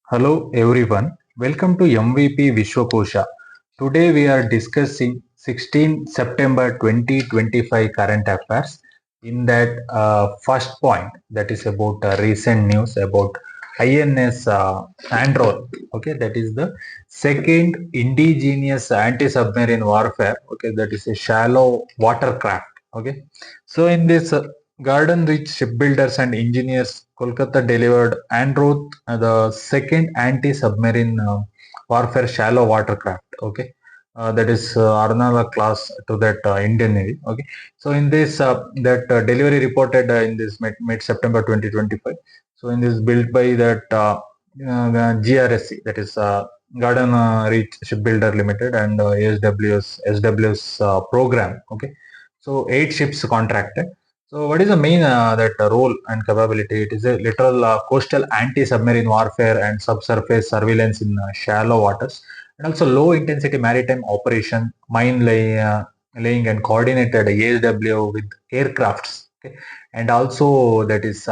Hello everyone, welcome to MVP Vishwakosha. Today we are discussing 16 September 2025 current affairs. In that first point, that is about recent news about INS Andro. Okay, that is the second indigenous anti-submarine warfare. Okay, that is a shallow watercraft. Okay, so in this Garden Rich Shipbuilders and Engineers, Kolkata delivered Androth, the second anti-submarine warfare shallow watercraft. Okay, that is Arunachalpradeshsiangdamproject class to that Indian Navy. Okay, so in this that delivery reported in this mid September 2025. So in this built by that GRSC, that is Garden Reach Shipbuilder Limited and SWS program. Okay, so 8 ships contracted. So what is the main that role and capability? It is a literal coastal anti-submarine warfare and subsurface surveillance in shallow waters, and also low intensity maritime operation, laying and coordinated ASW with aircrafts. Okay? And also that is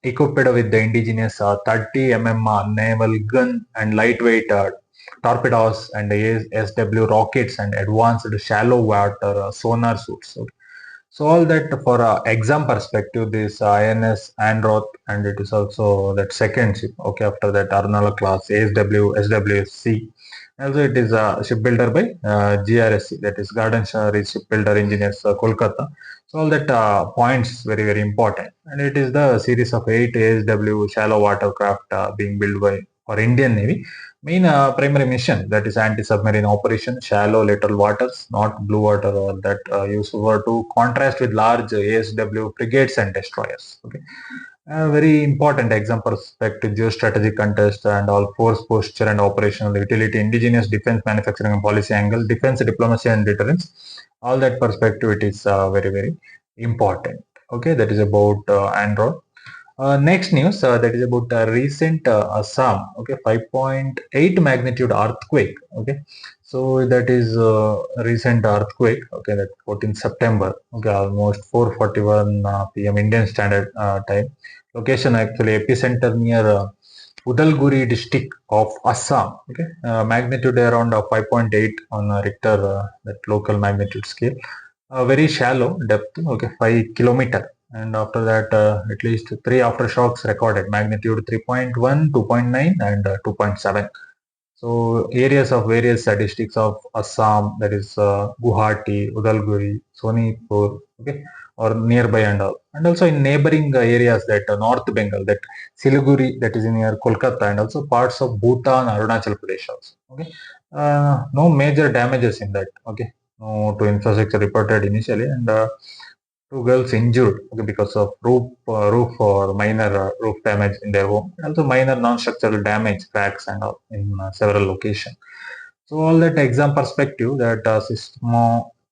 equipped with the indigenous 30 naval gun and lightweight torpedoes and ASW rockets and advanced shallow water sonar suits. Okay? So all that for exam perspective, this INS Androth, and it is also that second ship. Okay, after that Arunala class ASW SWC. Also, it is a shipbuilder by GRSC, that is Garden Reach Shipbuilder Engineers Kolkata. So all that points very important, and it is the series of 8 ASW shallow watercraft being built by for Indian Navy. Main primary mission, that is anti-submarine operation, shallow little waters, not blue water, or that used for to contrast with large ASW frigates and destroyers. Okay, very important exam perspective, geostrategic contest and all force posture and operational utility, indigenous defense manufacturing and policy angle, defense diplomacy and deterrence. All that perspective, it is very important. Okay, that is about Android. Next news, that is about recent Assam, okay, 5.8 magnitude earthquake. Okay, so that is recent earthquake. Okay, that 14th September. Okay, almost 4:41 p.m. Indian Standard Time. Location actually epicenter near Udalguri district of Assam. Okay, magnitude around 5.8 on Richter, that local magnitude scale. Very shallow depth. Okay, 5 kilometer. And after that, at least 3 aftershocks recorded, magnitude 3.1, 2.9, and 2.7. So areas of various districts of Assam, that is Guwahati, Udalguri, Sonipur, okay, or nearby and all. And also in neighboring areas, that North Bengal, that Siliguri, that is near Kolkata, and also parts of Bhutan, Arunachal Pradesh also. Okay, no major damages in that. Okay, no to infrastructure reported initially, and 2 girls injured, okay, because of roof or minor roof damage in their home, and also minor non-structural damage, cracks and all in several locations. So all that exam perspective, that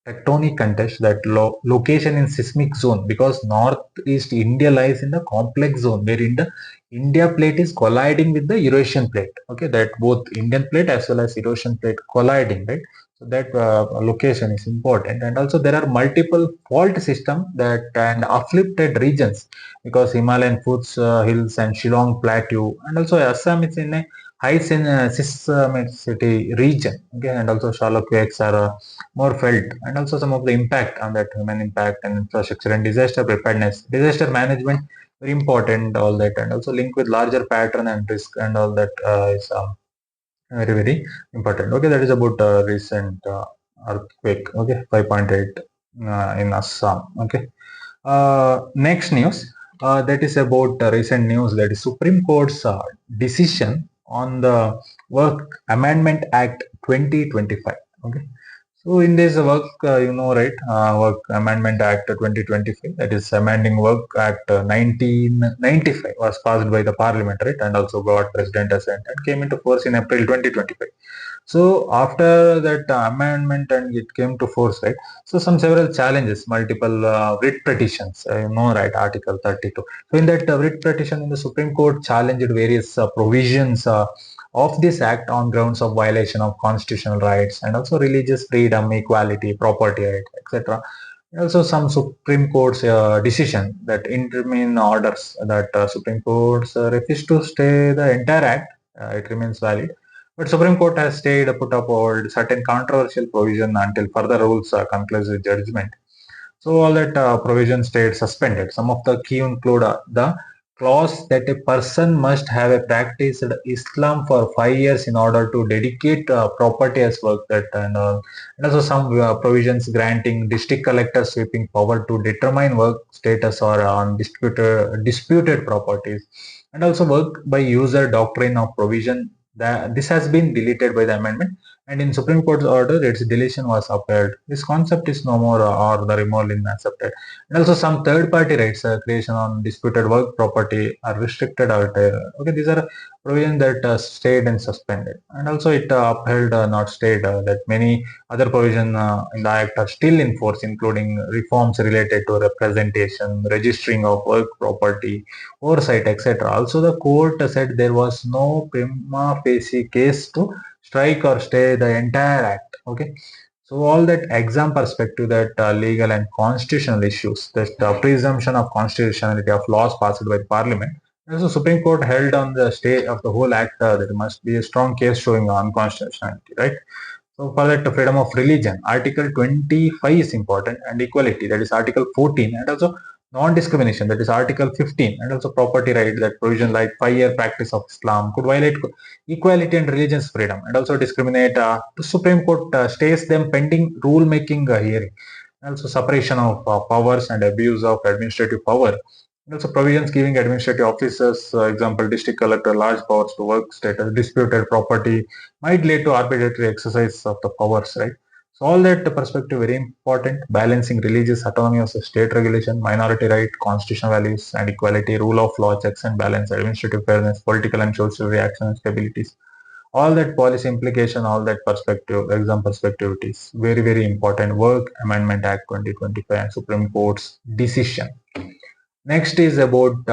tectonic contest, that location in seismic zone, because northeast India lies in the complex zone wherein the India plate is colliding with the Eurasian plate. Okay, that both Indian plate as well as Eurasian plate colliding, right? So that location is important, and also there are multiple fault system that and uplifted regions, because Himalayan hills and Shillong plateau, and also Assam is in a high seismicity region. Okay, and also shallow quakes are more felt, and also some of the impact on that human impact and infrastructure and disaster preparedness, disaster management, very important. All that, and also link with larger pattern and risk, and all that is very important. Okay, that is about recent earthquake. Okay, 5.8 in Assam. Okay, next news, that is about recent news, that is Supreme Court's decision on the Work Amendment Act 2025. Okay, so in this work, right, Work Amendment Act 2025, that is amending Work Act 1995, was passed by the Parliament, right, and also got President assent and came into force in April 2025. So after that amendment and it came to force, right? So some several challenges, multiple writ petitions, right? Article 32. So in that writ petition in the Supreme Court challenged various provisions of this act on grounds of violation of constitutional rights and also religious freedom, equality, property right, etc. Also some Supreme Court's decision that interim orders, that Supreme Court's refused to stay the entire act it remains valid. But Supreme Court has stayed put up hold certain controversial provision until further rules conclusive judgment. So all that provision stayed suspended. Some of the key include the clause that a person must have a practiced Islam for 5 years in order to dedicate property as work, that and also some provisions granting district collectors sweeping power to determine work status or on disputed properties, and also work by user doctrine of provision. That this has been deleted by the amendment, and in Supreme Court's order, its deletion was upheld. This concept is no more or the removal is accepted. And also some third-party rights, creation on disputed work property are restricted out there. Okay, these are provisions that stayed and suspended. And also it upheld, not stayed, that many other provisions in the Act are still in force, including reforms related to representation, registering of work property, oversight, etc. Also, the court said there was no prima facie case to strike or stay the entire act. Okay, so all that exam perspective, that legal and constitutional issues, that presumption of constitutionality of laws passed by the parliament. And so Supreme Court held on the stay of the whole act, there must be a strong case showing unconstitutionality, right? So for that, freedom of religion, Article 25 is important, and equality, that is Article 14, and also non-discrimination, that is Article 15, and also property right, that provision like 5-year practice of Islam could violate equality and religious freedom, and also discriminate. The Supreme Court stays them pending rule-making hearing. And also separation of powers and abuse of administrative power. And also provisions giving administrative officers, example district collector, large powers to work status, disputed property might lead to arbitrary exercise of the powers, right? So all that perspective very important. Balancing religious autonomy of state regulation, minority right, constitutional values and equality, rule of law, checks and balance, administrative fairness, political and social reaction and stabilities. All that policy implication, all that perspective, exam perspective, it is very, very important. Work Amendment Act 2025 and Supreme Court's decision. Next is about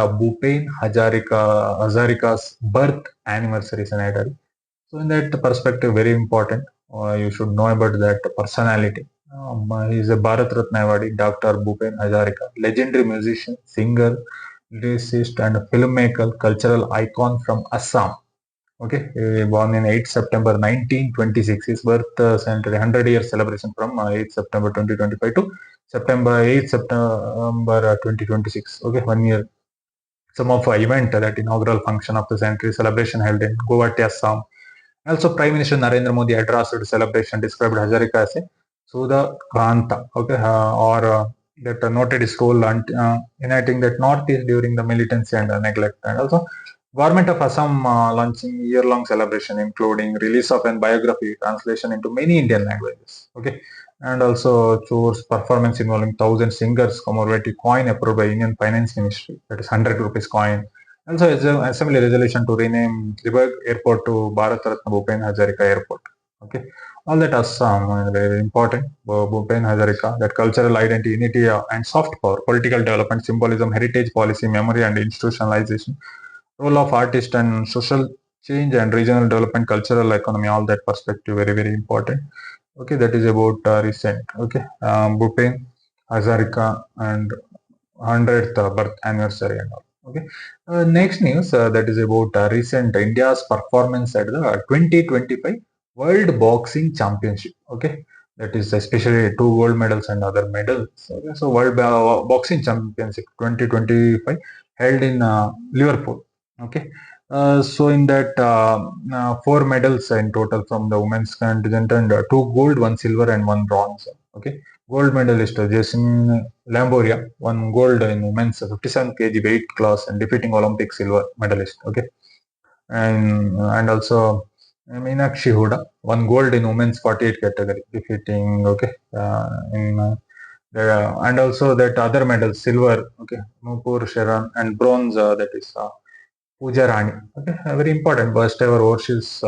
Hazarika's birth anniversary centenary. So in that perspective, very important. You should know about that personality. He is a Bharat Ratna awardee, Dr. Bhupen Hazarika, legendary musician, singer, lyricist, and filmmaker, cultural icon from Assam. Okay, born in 8 September 1926. His birth centenary 100-year celebration from 8 September 2025 to September 8 September 2026. Okay, 1 year. Some of event, that inaugural function of the centenary celebration held in Guwahati, Assam. Also, Prime Minister Narendra Modi addressed the celebration, described Hazarika as a Sudha Kranta, okay, that noted his role uniting that Northeast during the militancy and neglect. And also, Government of Assam launching year-long celebration, including release of an biography, translation into many Indian languages. Okay, and also chose performance involving 1,000 singers, commemorative coin approved by Union Finance Ministry, that is 100 rupees coin. Also, Assembly resolution to rename Ribag Airport to Bharat Ratna Bhupen Hazarika Airport. Okay, all that Assam very important. Bhupen Hazarika, that cultural identity, unity and soft power, political development, symbolism, heritage policy, memory and institutionalization, role of artist and social change and regional development, cultural economy, all that perspective very, very important. Okay, that is about recent. Okay, Bhupen Hazarika and 100th birth anniversary and all. Okay, next news, that is about recent India's performance at the 2025 World Boxing Championship. Okay, that is especially 2 gold medals and other medals. Okay, so World Boxing Championship 2025 held in Liverpool. Okay, so in that 4 medals in total from the women's contingent, and 2 gold, 1 silver and 1 bronze. Okay, gold medalist Jason Lamboria won gold in women's 57 kg weight class and defeating Olympic silver medalist. Okay, and also Meenakshi Huda won gold in women's 48 category, defeating and also that other medals, silver, okay, Nupur Sharan, and bronze, that is Pooja Rani. Okay, very important. First ever overseas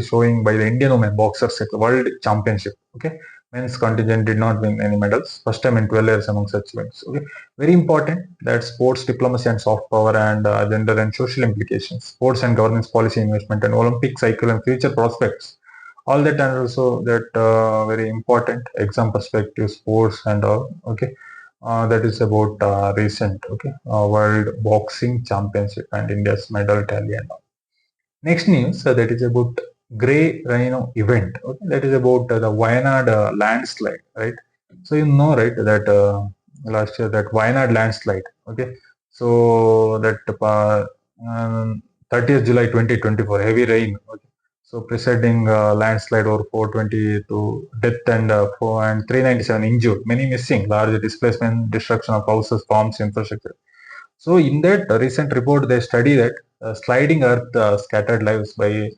showing by the Indian women boxers at the World Championship. Okay, men's contingent did not win any medals. First time in 12 years among such events. Okay, very important. That sports diplomacy and soft power and gender and social implications, sports and governance policy, investment and Olympic cycle and future prospects. All that, and also that very important exam perspective, sports and all. Okay. That is about recent, okay, World Boxing Championship and India's medal tally and all. Next news that is about Grey Rhino event. Okay, that is about the Wayanad landslide, right? So you know, right, that last year that Wayanad landslide. Okay, so that 30th July 2024, heavy rain. Okay, so preceding landslide over 422 death and 397 injured, many missing, large displacement, destruction of houses, farms, infrastructure. So in that recent report, they study that sliding earth scattered lives by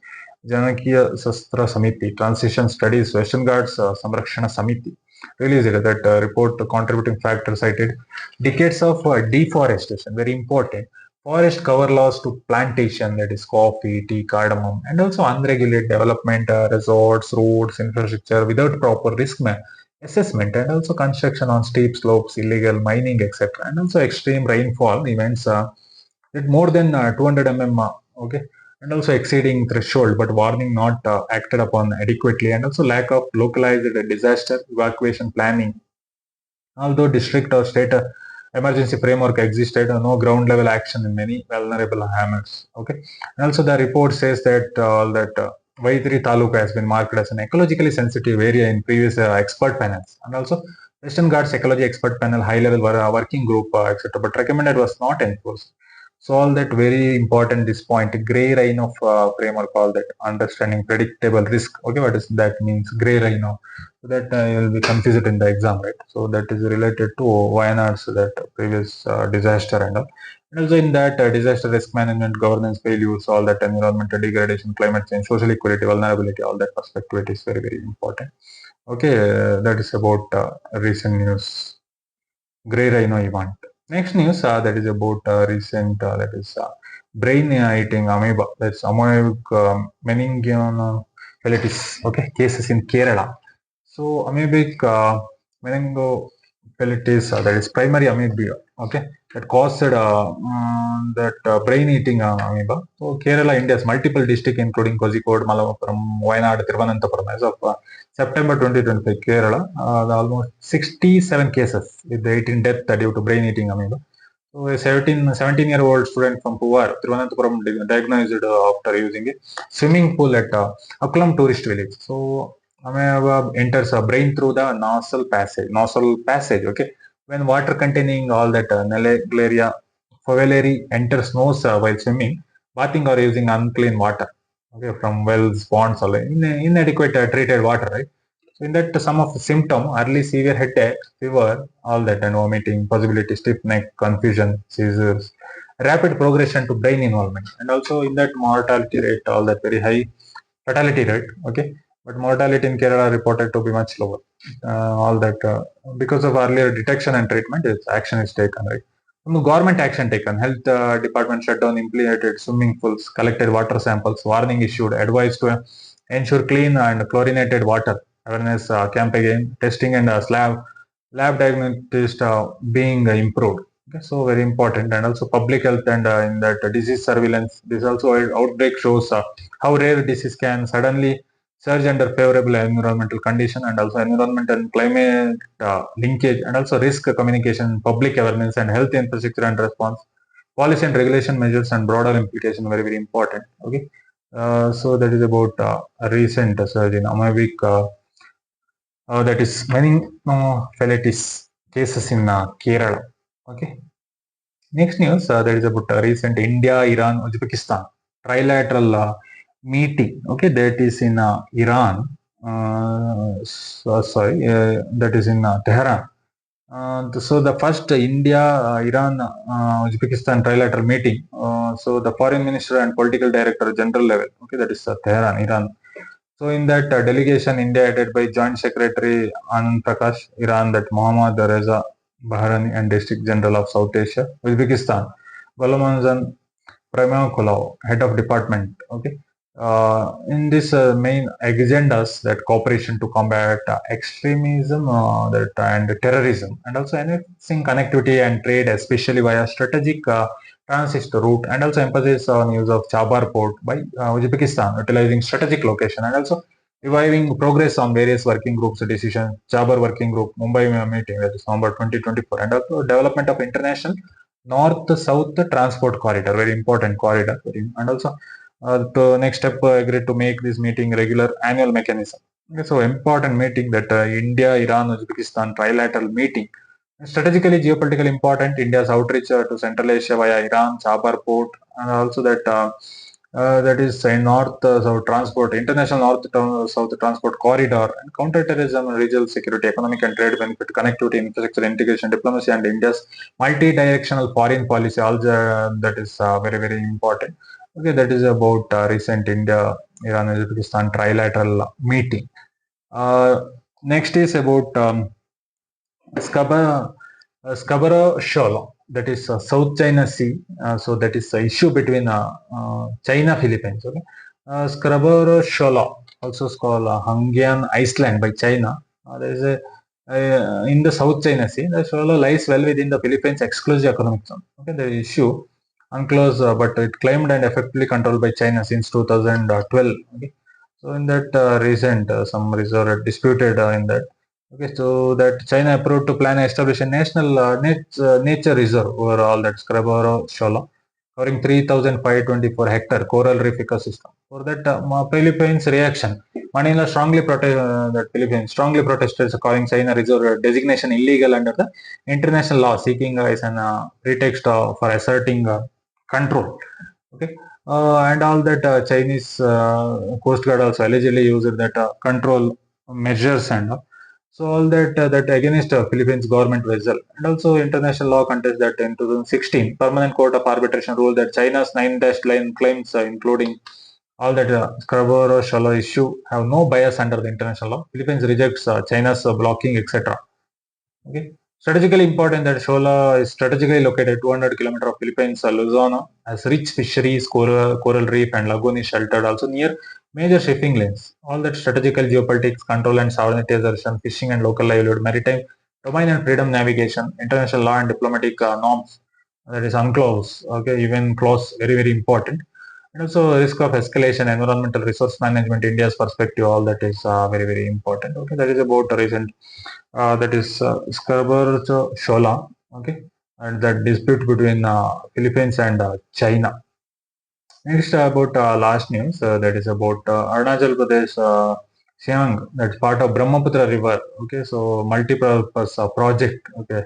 Janakiya Sastra Samiti, Transition Studies, Western Ghats Samrakshana Samiti, released that report. The contributing factor cited decades of deforestation, very important. Forest cover loss to plantation, that is coffee, tea, cardamom, and also unregulated development, resorts, roads, infrastructure without proper assessment, and also construction on steep slopes, illegal mining, etc. And also extreme rainfall events at more than 200 mm, okay, and also exceeding threshold, but warning not acted upon adequately, and also lack of localized disaster evacuation planning. Although district or state emergency framework existed, no ground level action in many vulnerable hammers. Okay, and also the report says that Vaitri Taluka has been marked as an ecologically sensitive area in previous expert panels, and also Western Ghats Ecology Expert Panel high level working group, etc. But recommended was not enforced. So all that very important this point, gray rhino framework, all that understanding predictable risk. Okay, what is that means? Gray rhino. So that you'll be confused in the exam, right? So that is related to Wayanad's that previous disaster and all. And also in that disaster risk management, governance failures, all that environmental degradation, climate change, social equality, vulnerability, all that perspective, it is very, very important. Okay, that is about recent news. Grey rhino event. Next news that is about recent that is brain-eating amoeba. That's amoebic meningoencephalitis. Okay, cases in Kerala. So amoebic meningoencephalitis that is primary amoeba. Okay, that caused that brain-eating amoeba. So Kerala, India's multiple districts including Kozhikode, Malappuram, Wayanad, Thiruvananthapuram as of September 2025, Kerala, almost 67 cases with 18 deaths due to brain-eating amoeba. So a 17-year-old student from Puvar, Thiruvananthapuram, diagnosed after using a swimming pool at Akkulam tourist village. So amoeba enters a brain through the nasal passage. Okay, when water containing all that Naegleria fovleri enters nose while swimming, bathing or using unclean water. Okay, from wells, ponds, or inadequate treated water, right? So in that some of the symptom, early severe headache, fever, all that, and vomiting, possibility, stiff neck, confusion, seizures, rapid progression to brain involvement, and also in that mortality rate, all that very high fatality rate. Okay, but mortality in Kerala reported to be much lower. All that because of earlier detection and treatment, action is taken, right? Government action taken. Health department shut down, implemented swimming pools, collected water samples, warning issued, advised to ensure clean and chlorinated water. Awareness campaign, testing and lab diagnostics being improved. Okay, so very important, and also public health and in that disease surveillance. This also outbreak shows how rare disease can suddenly surge under favorable environmental condition, and also environment and climate linkage, and also risk communication, public awareness, and health infrastructure and response, policy and regulation measures, and broader implication very, very important. Okay, so that is about a recent surge in amoebic that is meningoencephalitis cases in Kerala. Okay. Next news that is about recent India, Iran, Uzbekistan trilateral meeting. Okay, that is in Iran. That is in Tehran. So the first India, Iran, Uzbekistan trilateral meeting. So the foreign minister and political director general level. Okay, that is Tehran, Iran. So in that delegation, India headed by Joint Secretary Anand Prakash, Iran, that Mohammad Reza Bahrani, and District General of South Asia, Uzbekistan, Gulomazan Premakolov, Head of Department. Okay. In this main agendas that cooperation to combat extremism and terrorism, and also enhancing connectivity and trade, especially via strategic transit route, and also emphasis on use of Chabar port by Uzbekistan, utilizing strategic location, and also reviving progress on various working groups decision, Chabar working group, Mumbai meeting, that is November 2024, and also development of international north-south transport corridor, very important corridor, and also The next step agreed to make this meeting regular annual mechanism. Okay, so important meeting that India-Iran-Uzbekistan trilateral meeting. Strategically, geopolitically important, India's outreach to Central Asia via Iran, Chabahar port, and also that is a north-south transport, international north-south transport corridor, and counter-terrorism, regional security, economic and trade benefit, connectivity, infrastructure integration, diplomacy, and India's multi-directional foreign policy. All that is very, very important. Okay, that is about recent India-Iran-Uzbekistan trilateral meeting. Next is about Scarboroughshoalchinaphilippinesissue, that is South China Sea. So that is the issue between China Philippines. Okay, Scarboroughshoalchinaphilippinesissue, also called Hungarian Iceland by China. There is a in the South China Sea. The shoal lies well within the Philippines' exclusive economic zone. Okay, the issue unclosed, but it claimed and effectively controlled by China since 2012. Okay, so in that recent some resort disputed in that. Okay, so that China approved to plan establish a national nature reserve over all that Scarboroughshoalchinaphilippinesissue, covering 3,524 hectare coral reef ecosystem. For that, Philippines reaction, Manila strongly Philippines strongly protested, calling China reserve designation illegal under the international law, seeking as an pretext for asserting control. Okay, and all that Chinese Coast Guard also allegedly used that control measures and so all that that against Philippines government vessel, and also international law contests that in 2016 Permanent Court of Arbitration ruled that China's 9-line claims, including all that Scarboroughshoalchinaphilippinesissue issue, have no bias under the international law. Philippines rejects China's blocking, etc. Okay. Strategically important that Shola is strategically located 200 km of Philippines, Luzon has rich fisheries, coral reef, and lagoon is sheltered, also near major shipping lanes. All that strategical geopolitics, control and sovereignty assertion, fishing and local livelihood, maritime domain and freedom navigation, international law and diplomatic norms, that is UNCLOS. Okay, even clause very, very important. And also risk of escalation, environmental resource management, India's perspective, all that is very, very important. Okay, that is about recent that is Scarboroughshoalchinaphilippinesissue. Okay, and that dispute between Philippines and China. Next about last news, that is about Arunachal Pradesh Siang, that's part of Brahmaputra River. Okay, so multi-purpose project. Okay,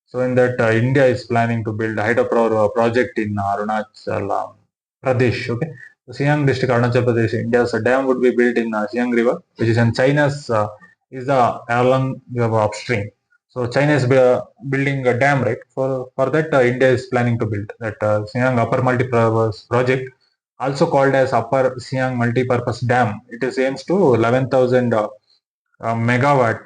so in that India is planning to build a hydropower project in Arunachal Pradesh. Okay, so Siang district, Arunachal Pradesh, India's dam would be built in Siang River, which is in China's is the Erlang upstream. So China is building a dam, right? For that, India is planning to build that Siang Upper Multipurpose Project, also called as Upper Siang Multipurpose Dam. It is aims to 11,000 megawatt.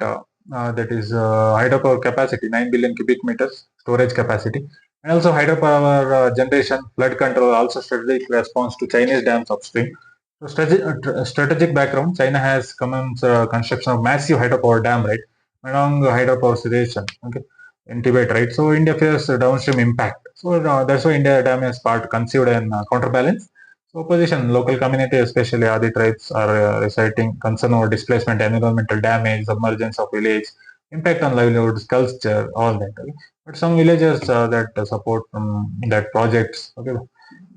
That is hydropower capacity, 9 billion cubic meters storage capacity, and also hydropower generation, flood control, also strategic response to Chinese dams upstream. So strategic background, China has commenced construction of massive hydropower dam, right, along hydropower station, okay, in Tibet, right. So India fears downstream impact. So that's why India dam is part conceived and counterbalance. So opposition, local community, especially Adi tribes, are reciting concern over displacement, environmental damage, submergence of village, impact on livelihoods, culture, all that. Okay. But some villagers that support that projects, okay,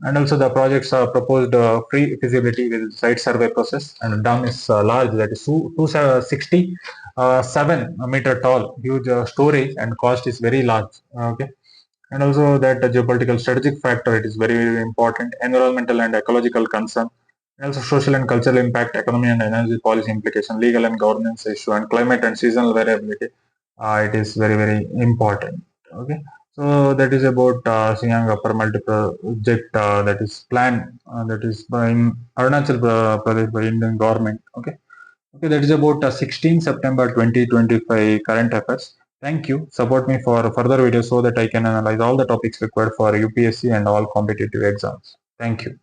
and also the projects are proposed free feasibility with site survey process, and the dam is large, that is 267 meter tall, huge storage, and cost is very large. Okay, and also that geopolitical strategic factor, it is very, very important, environmental and ecological concern, and also social and cultural impact, economy and energy policy implication, legal and governance issue, and climate and seasonal variability. It is very, very important. Okay, so that is about Siang Upper Multi-Project that is planned, that is by Arunachal Pradesh by Indian government. Okay, okay, that is about 16 September 2025 current affairs. Thank you. Support me for further videos so that I can analyze all the topics required for UPSC and all competitive exams. Thank you.